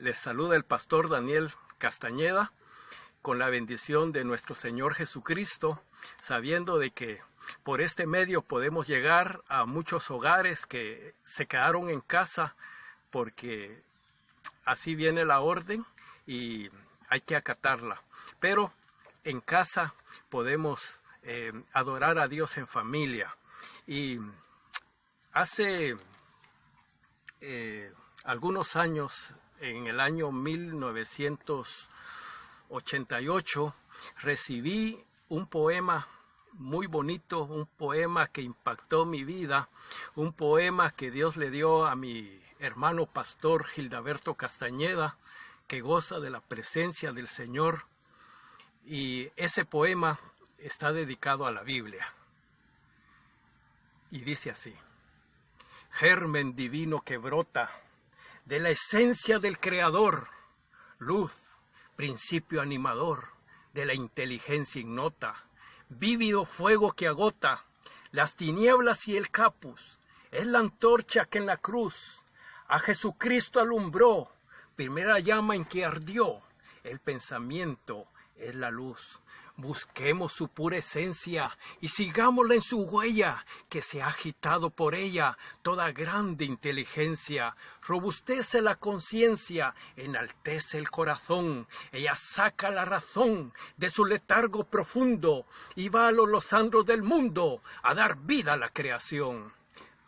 Les saluda el pastor Daniel Castañeda con la bendición de nuestro Señor Jesucristo, sabiendo de que por este medio podemos llegar a muchos hogares que se quedaron en casa porque así viene la orden y hay que acatarla. Pero en casa podemos adorar a Dios en familia. Y hace algunos años, en el año 1988, recibí un poema muy bonito, un poema que impactó mi vida, un poema que Dios le dio a mi hermano pastor Gildaberto Castañeda, que goza de la presencia del Señor, y ese poema está dedicado a la Biblia. Y dice así: germen divino que brota de la esencia del Creador, luz, principio animador de la inteligencia ignota, vívido fuego que agota las tinieblas y el capus, es la antorcha que en la cruz a Jesucristo alumbró, primera llama en que ardió, el pensamiento es la luz. Busquemos su pura esencia y sigámosla en su huella, que se ha agitado por ella toda grande inteligencia. Robustece la conciencia, enaltece el corazón. Ella saca la razón de su letargo profundo y va a los andros del mundo a dar vida a la creación.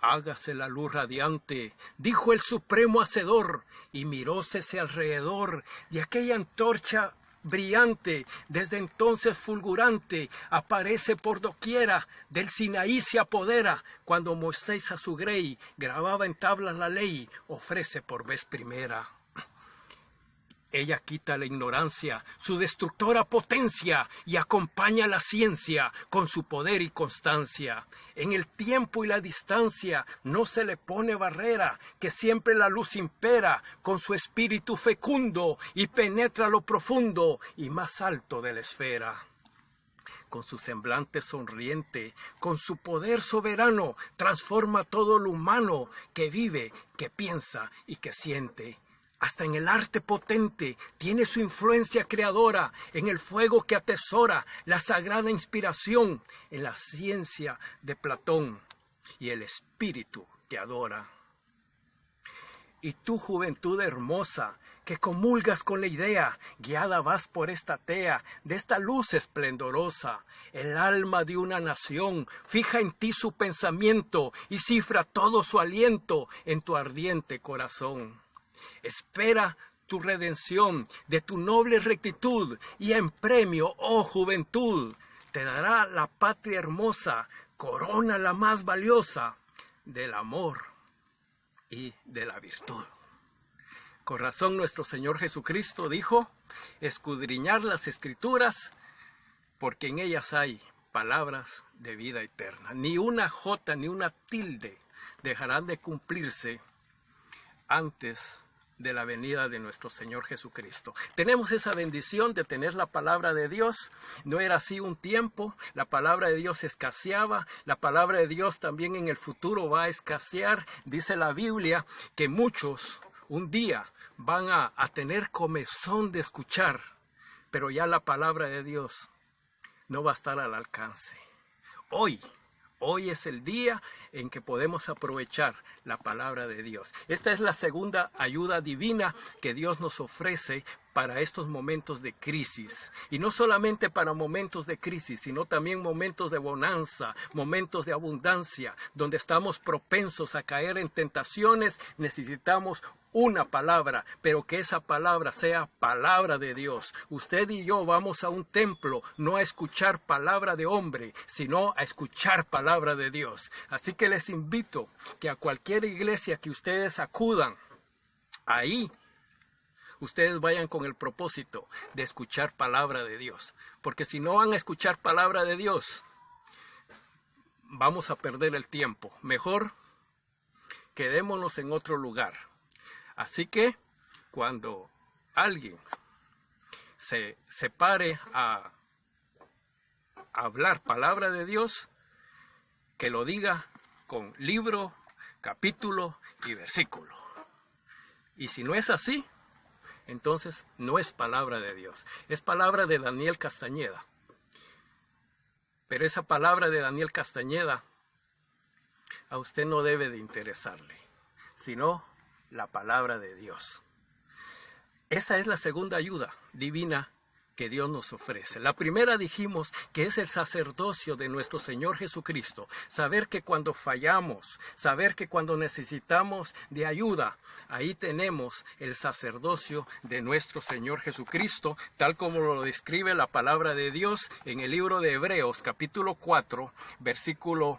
Hágase la luz radiante, dijo el supremo hacedor, y miróse alrededor de aquella antorcha brillante, desde entonces fulgurante, aparece por doquiera, del Sinaí se apodera, cuando Moisés a su grey grababa en tablas la ley, ofrece por vez primera. Ella quita la ignorancia, su destructora potencia, y acompaña la ciencia con su poder y constancia. En el tiempo y la distancia no se le pone barrera, que siempre la luz impera con su espíritu fecundo y penetra lo profundo y más alto de la esfera. Con su semblante sonriente, con su poder soberano, transforma todo lo humano que vive, que piensa y que siente. Hasta en el arte potente tiene su influencia creadora, en el fuego que atesora la sagrada inspiración, en la ciencia de Platón y el espíritu que adora. Y tú, juventud hermosa, que comulgas con la idea, guiada vas por esta tea de esta luz esplendorosa, el alma de una nación fija en ti su pensamiento y cifra todo su aliento en tu ardiente corazón. Espera tu redención de tu noble rectitud y en premio, oh juventud, te dará la patria hermosa, corona la más valiosa del amor y de la virtud. Con razón nuestro Señor Jesucristo dijo: escudriñar las Escrituras, porque en ellas hay palabras de vida eterna. Ni una jota ni una tilde dejarán de cumplirse antes de la venida de nuestro Señor Jesucristo. Tenemos esa bendición de tener la palabra de Dios. No era así un tiempo, la palabra de Dios escaseaba, la palabra de Dios también en el futuro va a escasear. Dice la Biblia que muchos un día van a tener comezón de escuchar, pero ya la palabra de Dios no va a estar al alcance. Hoy es el día en que podemos aprovechar la palabra de Dios. Esta es la segunda ayuda divina que Dios nos ofrece para estos momentos de crisis. Y no solamente para momentos de crisis, sino también momentos de bonanza, momentos de abundancia, donde estamos propensos a caer en tentaciones. Necesitamos una palabra, pero que esa palabra sea palabra de Dios. Usted y yo vamos a un templo no a escuchar palabra de hombre, sino a escuchar palabra de Dios. Así que les invito que a cualquier iglesia que ustedes acudan, ahí ustedes vayan con el propósito de escuchar palabra de Dios. Porque si no van a escuchar palabra de Dios, vamos a perder el tiempo. Mejor quedémonos en otro lugar. Así que cuando alguien se pare a hablar palabra de Dios, que lo diga con libro, capítulo y versículo. Y si no es así, entonces no es palabra de Dios. Es palabra de Daniel Castañeda. Pero esa palabra de Daniel Castañeda a usted no debe de interesarle, sino la palabra de Dios. Esa es la segunda ayuda divina que Dios nos ofrece. La primera dijimos que es el sacerdocio de nuestro Señor Jesucristo. Saber que cuando fallamos, saber que cuando necesitamos de ayuda, ahí tenemos el sacerdocio de nuestro Señor Jesucristo, tal como lo describe la palabra de Dios en el libro de Hebreos, capítulo 4, versículo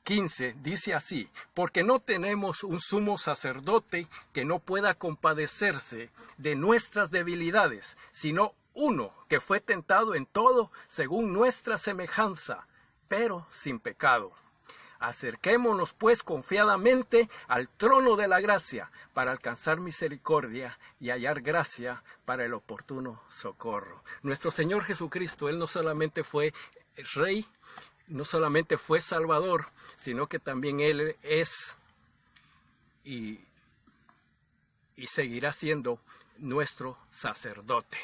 15, dice así: porque no tenemos un sumo sacerdote que no pueda compadecerse de nuestras debilidades, sino uno que fue tentado en todo según nuestra semejanza, pero sin pecado. Acerquémonos pues confiadamente al trono de la gracia para alcanzar misericordia y hallar gracia para el oportuno socorro. Nuestro Señor Jesucristo, Él no solamente fue Rey, no solamente fue Salvador, sino que también Él es y seguirá siendo nuestro sacerdote,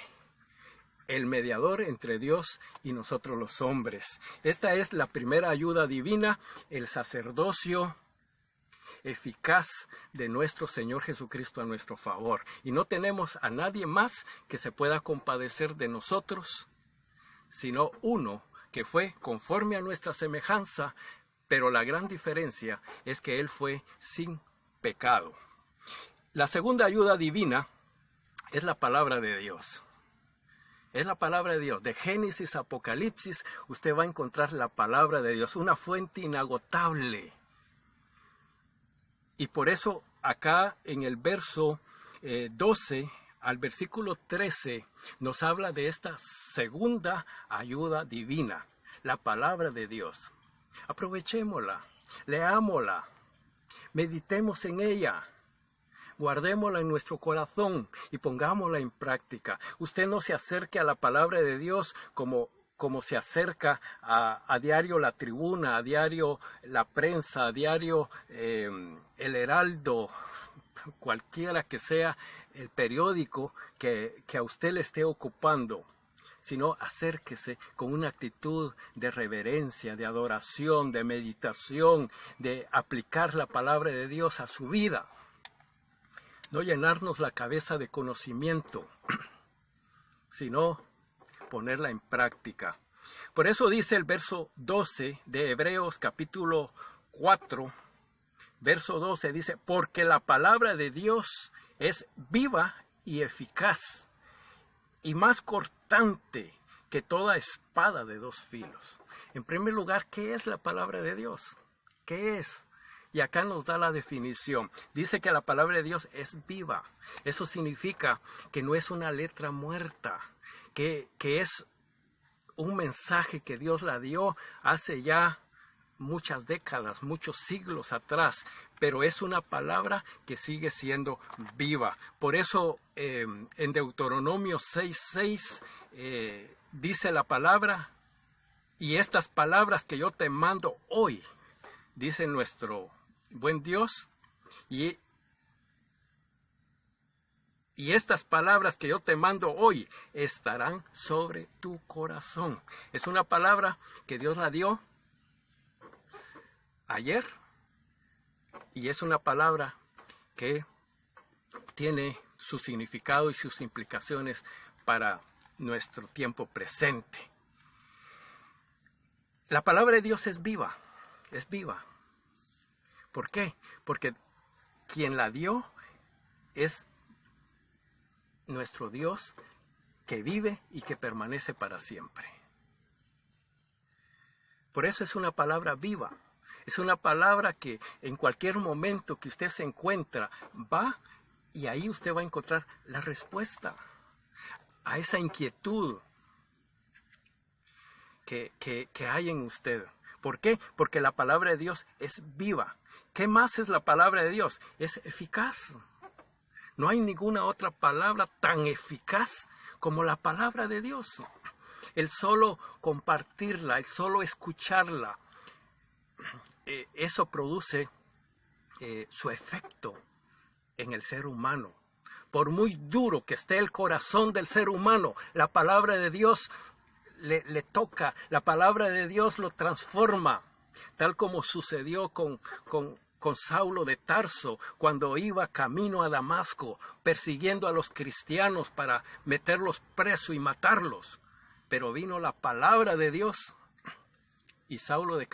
el mediador entre Dios y nosotros los hombres. Esta es la primera ayuda divina, el sacerdocio eficaz de nuestro Señor Jesucristo a nuestro favor. Y no tenemos a nadie más que se pueda compadecer de nosotros, sino uno que fue conforme a nuestra semejanza, pero la gran diferencia es que Él fue sin pecado. La segunda ayuda divina es la palabra de Dios. Es la palabra de Dios. De Génesis a Apocalipsis, usted va a encontrar la palabra de Dios, una fuente inagotable. Y por eso acá en el verso 12 al versículo 13 nos habla de esta segunda ayuda divina, la palabra de Dios. Aprovechémosla, leámosla, meditemos en ella, guardémosla en nuestro corazón y pongámosla en práctica. Usted no se acerque a la palabra de Dios como se acerca a diario La Tribuna, a diario La Prensa, a diario El Heraldo, cualquiera que sea el periódico que a usted le esté ocupando, sino acérquese con una actitud de reverencia, de adoración, de meditación, de aplicar la palabra de Dios a su vida. No llenarnos la cabeza de conocimiento, sino ponerla en práctica. Por eso dice el verso 12 de Hebreos capítulo 4, verso 12, dice: porque la palabra de Dios es viva y eficaz, y más cortante que toda espada de dos filos. En primer lugar, ¿qué es la palabra de Dios? ¿Qué es? Y acá nos da la definición. Dice que la palabra de Dios es viva. Eso significa que no es una letra muerta, que es un mensaje que Dios la dio hace ya muchas décadas, muchos siglos atrás, pero es una palabra que sigue siendo viva. Por eso en Deuteronomio 6:6 dice la palabra: y estas palabras que yo te mando hoy, dice nuestro buen Dios, y estas palabras que yo te mando hoy estarán sobre tu corazón. Es una palabra que Dios la dio ayer, y es una palabra que tiene su significado y sus implicaciones para nuestro tiempo presente. La palabra de Dios es viva, es viva. ¿Por qué? Porque quien la dio es nuestro Dios, que vive y que permanece para siempre. Por eso es una palabra viva. Es una palabra que en cualquier momento que usted se encuentra, va y ahí usted va a encontrar la respuesta a esa inquietud que hay en usted. ¿Por qué? Porque la palabra de Dios es viva. ¿Qué más es la palabra de Dios? Es eficaz. No hay ninguna otra palabra tan eficaz como la palabra de Dios. El solo compartirla, el solo escucharla, eso produce su efecto en el ser humano. por muy duro que esté el corazón del ser humano, la palabra de Dios le toca, la palabra de Dios lo transforma, tal como sucedió con Saulo de Tarso, cuando iba camino a Damasco, persiguiendo a los cristianos para meterlos presos y matarlos. Pero vino la palabra de Dios y Saulo de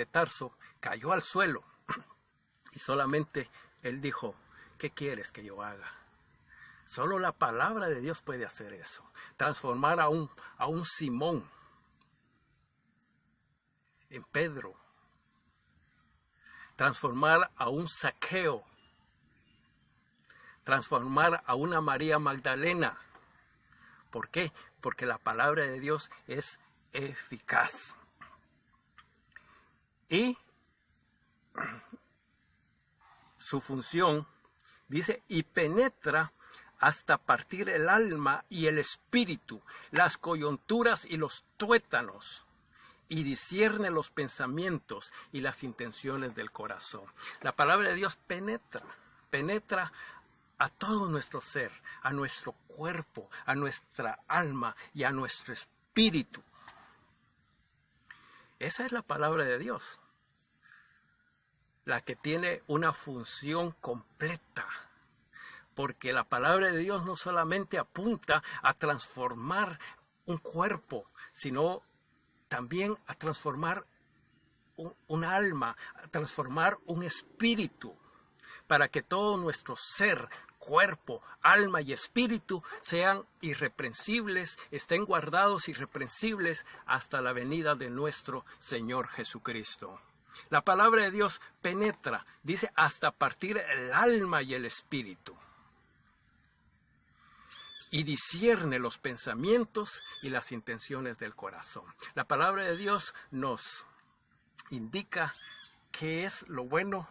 Tarso cayó al suelo. Y solamente él dijo, ¿qué quieres que yo haga? Solo la palabra de Dios puede hacer eso, transformar a un Simón en Pedro, transformar a un Zaqueo, transformar a una María Magdalena. ¿Por qué? Porque la palabra de Dios es eficaz. Y su función, dice, y penetra hasta partir el alma y el espíritu, las coyunturas y los tuétanos, y discierne los pensamientos y las intenciones del corazón. La palabra de Dios penetra a todo nuestro ser, a nuestro cuerpo, a nuestra alma y a nuestro espíritu. Esa es la palabra de Dios, la que tiene una función completa, porque la palabra de Dios no solamente apunta a transformar un cuerpo, sino también a transformar un alma, a transformar un espíritu, para que todo nuestro ser, cuerpo, alma y espíritu sean irreprensibles, estén guardados irreprensibles hasta la venida de nuestro Señor Jesucristo. La palabra de Dios penetra, dice, hasta partir el alma y el espíritu, y discierne los pensamientos y las intenciones del corazón. La palabra de Dios nos indica qué es lo bueno,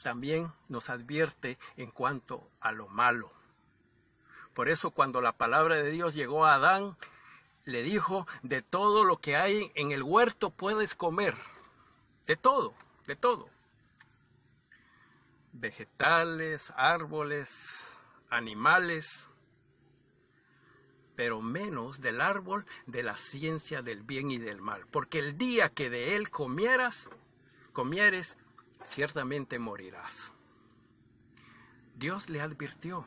también nos advierte en cuanto a lo malo. Por eso cuando la palabra de Dios llegó a Adán, le dijo, de todo lo que hay en el huerto puedes comer, de todo, de todo. Vegetales, árboles, animales, pero menos del árbol de la ciencia del bien y del mal, porque el día que de él comieres, ciertamente morirás. Dios le advirtió.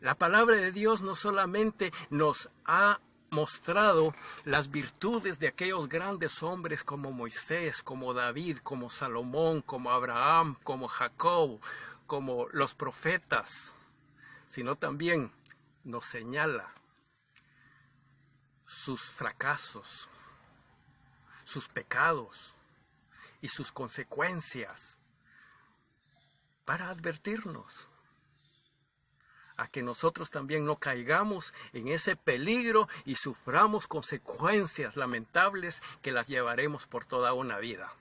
La palabra de Dios no solamente nos ha mostrado las virtudes de aquellos grandes hombres como Moisés, como David, como Salomón, como Abraham, como Jacob, como los profetas, sino también nos señala sus fracasos, sus pecados y sus consecuencias para advertirnos a que nosotros también no caigamos en ese peligro y suframos consecuencias lamentables que las llevaremos por toda una vida.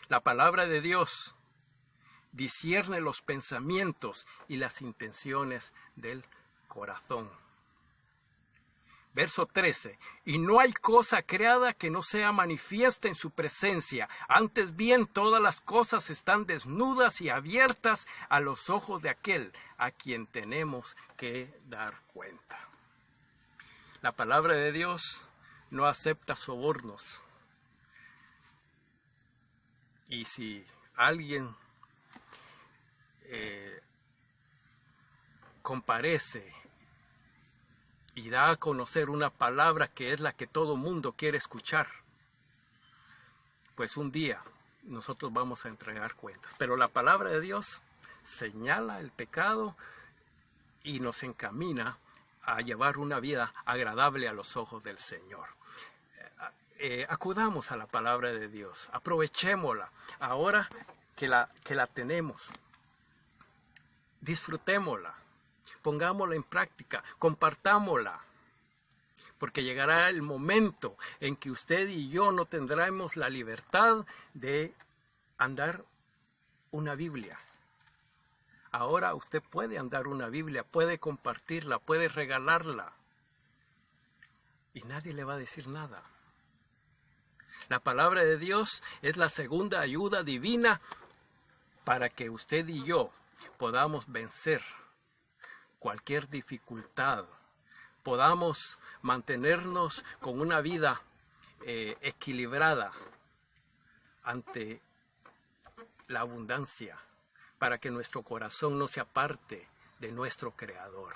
La palabra de Dios discierne los pensamientos y las intenciones del corazón. Verso 13. Y no hay cosa creada que no sea manifiesta en su presencia. Antes bien, todas las cosas están desnudas y abiertas a los ojos de aquel a quien tenemos que dar cuenta. La palabra de Dios no acepta sobornos. Y si alguien comparece y da a conocer una palabra que es la que todo mundo quiere escuchar, pues un día nosotros vamos a entregar cuentas. Pero la palabra de Dios señala el pecado y nos encamina a llevar una vida agradable a los ojos del Señor. Acudamos a la palabra de Dios, aprovechémosla ahora que la tenemos, disfrutémosla. Pongámosla en práctica, compartámosla, porque llegará el momento en que usted y yo no tendremos la libertad de andar una Biblia. Ahora usted puede andar una Biblia, puede compartirla, puede regalarla, y nadie le va a decir nada. La palabra de Dios es la segunda ayuda divina para que usted y yo podamos vencer cualquier dificultad, podamos mantenernos con una vida equilibrada ante la abundancia, para que nuestro corazón no se aparte de nuestro Creador.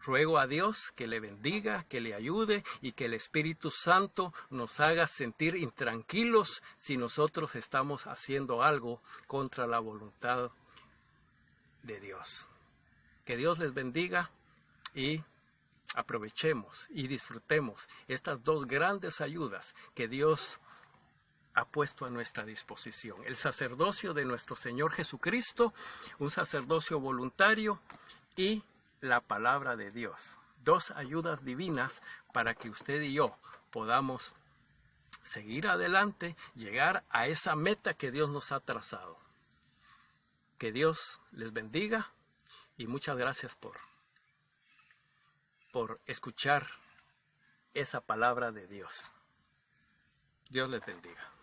Ruego a Dios que le bendiga, que le ayude y que el Espíritu Santo nos haga sentir intranquilos si nosotros estamos haciendo algo contra la voluntad de Dios. Que Dios les bendiga y aprovechemos y disfrutemos estas dos grandes ayudas que Dios ha puesto a nuestra disposición. El sacerdocio de nuestro Señor Jesucristo, un sacerdocio voluntario, y la palabra de Dios. Dos ayudas divinas para que usted y yo podamos seguir adelante, llegar a esa meta que Dios nos ha trazado. Que Dios les bendiga y muchas gracias por escuchar esa palabra de Dios. Dios les bendiga.